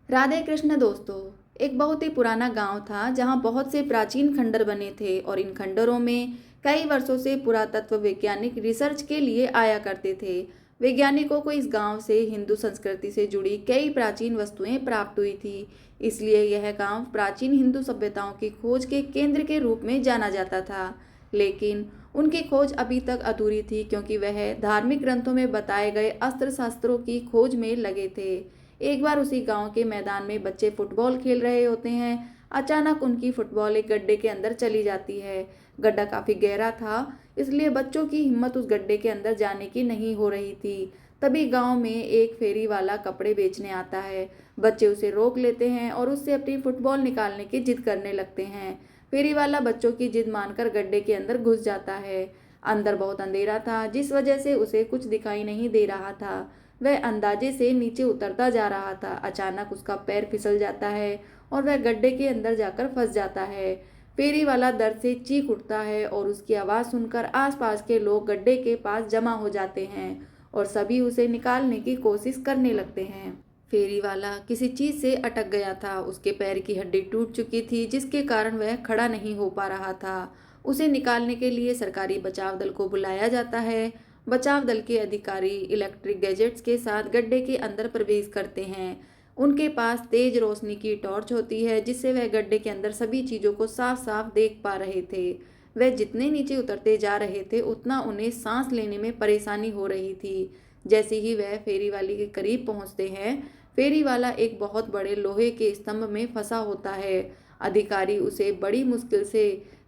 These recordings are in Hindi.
राधे कृष्ण दोस्तों। एक बहुत ही पुराना गांव था जहां बहुत से प्राचीन खंडर बने थे और इन खंडरों में कई वर्षों से पुरातत्व वैज्ञानिक रिसर्च के लिए आया करते थे। वैज्ञानिकों को इस गांव से हिंदू संस्कृति से जुड़ी कई प्राचीन वस्तुएं प्राप्त हुई थी। इसलिए यह गांव प्राचीन हिंदू सभ्यताओं की खोज के केंद्र के रूप में जाना जाता था। लेकिन उनकी खोज अभी तक अधूरी थी क्योंकि वह धार्मिक ग्रंथों में बताए गए अस्त्र शस्त्रों की खोज में लगे थे। एक बार उसी गांव के मैदान में बच्चे फुटबॉल खेल रहे होते हैं। अचानक उनकी फुटबॉल एक गड्ढे के अंदर चली जाती है। गड्ढा काफी गहरा था, इसलिए बच्चों की हिम्मत उस गड्ढे के अंदर जाने की नहीं हो रही थी। तभी गांव में एक फेरी वाला कपड़े बेचने आता है। बच्चे उसे रोक लेते हैं और उससे अपनी फुटबॉल निकालने की जिद करने लगते हैं। फेरी वाला बच्चों की जिद मानकर गड्ढे के अंदर घुस जाता है। अंदर बहुत अंधेरा था, जिस वजह से उसे कुछ दिखाई नहीं दे रहा था। वह अंदाजे से नीचे उतरता जा रहा था। अचानक उसका पैर फिसल जाता है और वह गड्ढे के अंदर जाकर फंस जाता है। फेरी वाला दर्द से चीख उठता है और उसकी आवाज़ सुनकर आसपास के लोग गड्ढे के पास जमा हो जाते हैं और सभी उसे निकालने की कोशिश करने लगते हैं। फेरी वाला किसी चीज से अटक गया था। उसके पैर की हड्डी टूट चुकी थी, जिसके कारण वह खड़ा नहीं हो पा रहा था। उसे निकालने के लिए सरकारी बचाव दल को बुलाया जाता है। बचाव दल के अधिकारी इलेक्ट्रिक गैजेट्स के साथ गड्ढे के अंदर प्रवेश करते हैं। उनके पास तेज रोशनी की टॉर्च होती है, जिससे वह गड्ढे के अंदर सभी चीजों को साफ साफ देख पा रहे थे। वह जितने नीचे उतरते जा रहे थे उतना उन्हें सांस लेने में परेशानी हो रही थी। जैसे ही वह फेरी वाली के करीब पहुंचते हैं, फेरी वाला एक बहुत बड़े लोहे के स्तंभ में फंसा होता है। अधिकारी उसे बड़ी मुश्किल से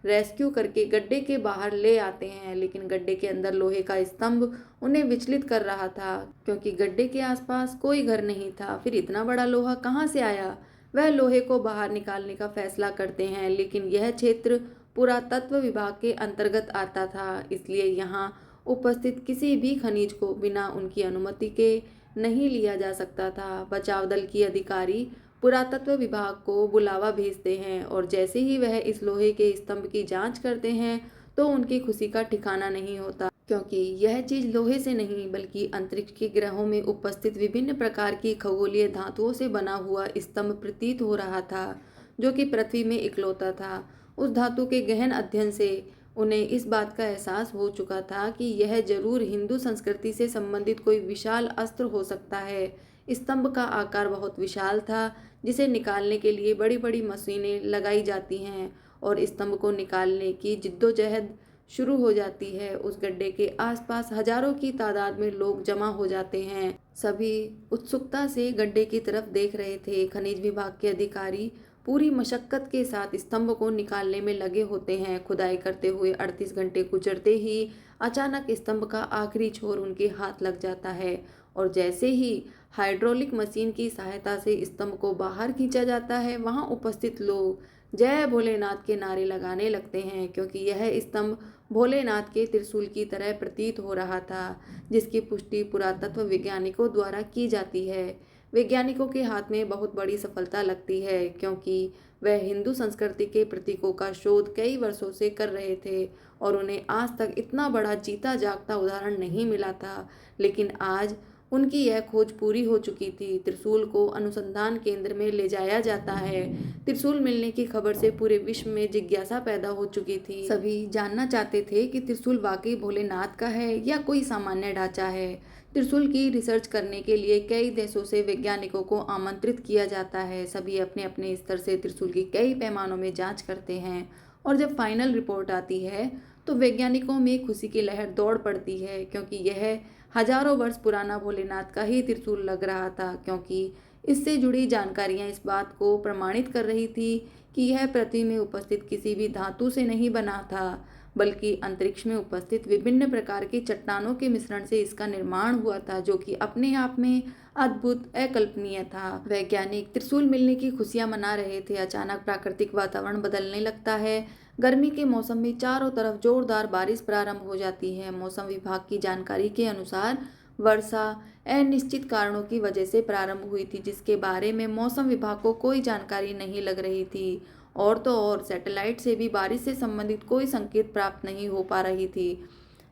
रेस्क्यू करके गड्ढे के बाहर ले आते हैं, लेकिन गड्ढे के अंदर लोहे का स्तंभ उन्हें विचलित कर रहा था क्योंकि गड्ढे के आसपास कोई घर नहीं था। फिर इतना बड़ा लोहा कहाँ से आया? वह लोहे को बाहर निकालने का फैसला करते हैं, लेकिन यह क्षेत्र पुरातत्व विभाग के अंतर्गत आता था, इसलिए यहाँ उपस्थित किसी भी खनिज को बिना उनकी अनुमति के नहीं लिया जा सकता था। बचाव दल की अधिकारी पुरातत्व विभाग को बुलावा भेजते हैं और जैसे ही वह इस लोहे के स्तंभ की जांच करते हैं तो उनकी खुशी का ठिकाना नहीं होता, क्योंकि यह चीज लोहे से नहीं बल्कि अंतरिक्ष के ग्रहों में उपस्थित विभिन्न प्रकार की खगोलीय धातुओं से बना हुआ स्तंभ प्रतीत हो रहा था, जो कि पृथ्वी में इकलौता था। उस धातु के गहन अध्ययन से उन्हें इस बात का एहसास हो चुका था कि यह जरूर हिंदू संस्कृति से संबंधित कोई विशाल अस्त्र हो सकता है। स्तंभ का आकार बहुत विशाल था, जिसे निकालने के लिए बड़ी बड़ी मशीनें लगाई जाती हैं और स्तंभ को निकालने की जिद्दोजहद शुरू हो जाती है। उस गड्ढे के आसपास हजारों की तादाद में लोग जमा हो जाते हैं। सभी उत्सुकता से गड्ढे की तरफ देख रहे थे। खनिज विभाग के अधिकारी पूरी मशक्कत के साथ स्तंभ को निकालने में लगे होते हैं। खुदाई करते हुए 38 घंटे गुजरते ही अचानक स्तंभ का आखिरी छोर उनके हाथ लग जाता है और जैसे ही हाइड्रोलिक मशीन की सहायता से स्तंभ को बाहर खींचा जाता है, वहां उपस्थित लोग जय भोलेनाथ के नारे लगाने लगते हैं, क्योंकि यह स्तंभ भोलेनाथ के त्रिशूल की तरह प्रतीत हो रहा था, जिसकी पुष्टि पुरातत्व वैज्ञानिकों द्वारा की जाती है। वैज्ञानिकों के हाथ में बहुत बड़ी सफलता लगती है, क्योंकि वह हिंदू संस्कृति के प्रतीकों का शोध कई वर्षों से कर रहे थे और उन्हें आज तक इतना बड़ा जीता जागता उदाहरण नहीं मिला था। लेकिन आज उनकी यह खोज पूरी हो चुकी थी। त्रिशूल को अनुसंधान केंद्र में ले जाया जाता है। त्रिशूल मिलने की खबर से पूरे विश्व में जिज्ञासा पैदा हो चुकी थी। सभी जानना चाहते थे कि त्रिशूल वाकई भोलेनाथ का है या कोई सामान्य ढांचा है। त्रिशूल की रिसर्च करने के लिए कई देशों से वैज्ञानिकों को आमंत्रित किया जाता है। सभी अपने अपने स्तर से त्रिशूल की कई पैमानों में जांच करते हैं और जब फाइनल रिपोर्ट आती है तो वैज्ञानिकों में खुशी की लहर दौड़ पड़ती है, क्योंकि यह हजारों वर्ष पुराना भोलेनाथ का ही त्रिशूल लग रहा था। क्योंकि इससे जुड़ी जानकारियां इस बात को प्रमाणित कर रही थी कि यह पृथ्वी में उपस्थित किसी भी धातु से नहीं बना था, बल्कि अंतरिक्ष में उपस्थित विभिन्न प्रकार की चट्टानों के मिश्रण से इसका निर्माण हुआ था, जो कि अपने आप में अद्भुत अकल्पनीय था। वैज्ञानिक त्रिशूल मिलने की खुशियां मना रहे थे। अचानक प्राकृतिक वातावरण बदलने लगता है। गर्मी के मौसम में चारों तरफ जोरदार बारिश प्रारंभ हो जाती है। मौसम विभाग की जानकारी के अनुसार वर्षा अनिश्चित कारणों की वजह से प्रारंभ हुई थी, जिसके बारे में मौसम विभाग को कोई जानकारी नहीं लग रही थी। और तो और सैटेलाइट से भी बारिश से संबंधित कोई संकेत प्राप्त नहीं हो पा रही थी।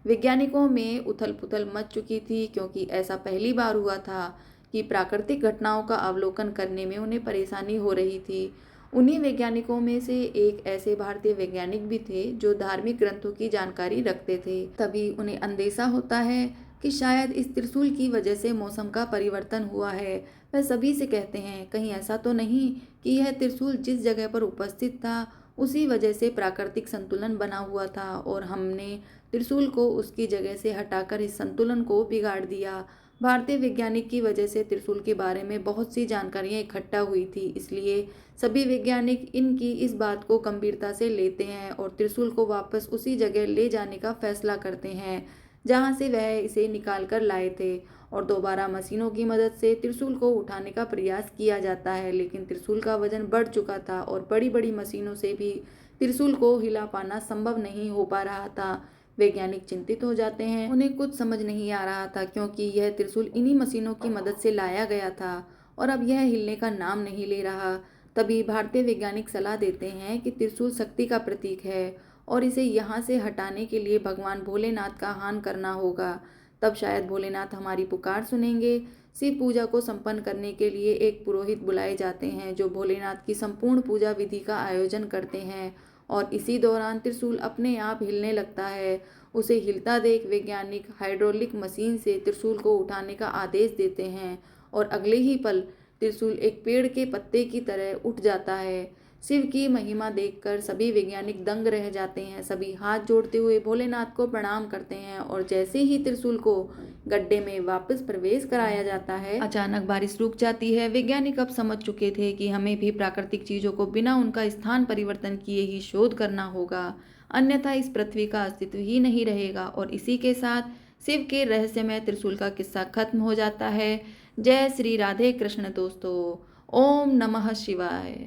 वैज्ञानिकों में उथल पुथल मच चुकी थी, क्योंकि ऐसा पहली बार हुआ था कि प्राकृतिक घटनाओं का अवलोकन करने में उन्हें परेशानी हो रही थी। उन्हीं वैज्ञानिकों में से एक ऐसे भारतीय वैज्ञानिक भी थे जो धार्मिक ग्रंथों की जानकारी रखते थे। तभी उन्हें अंदेशा होता है कि शायद इस त्रिशूल की वजह से मौसम का परिवर्तन हुआ है। वह सभी से कहते हैं, कहीं ऐसा तो नहीं कि यह त्रिशूल जिस जगह पर उपस्थित था उसी वजह से प्राकृतिक संतुलन बना हुआ था और हमने त्रिशूल को उसकी जगह से हटाकर इस संतुलन को बिगाड़ दिया। भारतीय वैज्ञानिक की वजह से त्रिशूल के बारे में बहुत सी जानकारियां इकट्ठा हुई थी, इसलिए सभी वैज्ञानिक इनकी इस बात को गंभीरता से लेते हैं और त्रिशूल को वापस उसी जगह ले जाने का फैसला करते हैं जहां से वह इसे निकाल कर लाए थे और दोबारा मशीनों की मदद से त्रिशूल को उठाने का प्रयास किया जाता है। लेकिन त्रिशूल का वजन बढ़ चुका था और बड़ी बड़ी मशीनों से भी त्रिशूल को हिला पाना संभव नहीं हो पा रहा था। वैज्ञानिक चिंतित हो जाते हैं, उन्हें कुछ समझ नहीं आ रहा था क्योंकि यह त्रिशूल इन्हीं मशीनों की मदद से लाया गया था और अब यह हिलने का नाम नहीं ले रहा। तभी भारतीय वैज्ञानिक सलाह देते हैं कि त्रिशूल शक्ति का प्रतीक है और इसे यहाँ से हटाने के लिए भगवान भोलेनाथ का आह्वान करना होगा। तब शायद भोलेनाथ हमारी पुकार सुनेंगे। शिव पूजा को संपन्न करने के लिए एक पुरोहित बुलाए जाते हैं जो भोलेनाथ की संपूर्ण पूजा विधि का आयोजन करते हैं और इसी दौरान त्रिशूल अपने आप हिलने लगता है। उसे हिलता देख वैज्ञानिक हाइड्रोलिक मशीन से त्रिशूल को उठाने का आदेश देते हैं और अगले ही पल त्रिशूल एक पेड़ के पत्ते की तरह उठ जाता है। शिव की महिमा देखकर सभी वैज्ञानिक दंग रह जाते हैं। सभी हाथ जोड़ते हुए भोलेनाथ को प्रणाम करते हैं और जैसे ही त्रिशूल को गड्ढे में वापस प्रवेश कराया जाता है, अचानक बारिश रुक जाती है। वैज्ञानिक अब समझ चुके थे कि हमें भी प्राकृतिक चीजों को बिना उनका स्थान परिवर्तन किए ही शोध करना होगा, अन्यथा इस पृथ्वी का अस्तित्व ही नहीं रहेगा। और इसी के साथ शिव के रहस्यमय त्रिशूल का किस्सा खत्म हो जाता है। जय श्री राधे कृष्ण दोस्तों। ओम नमः शिवाय।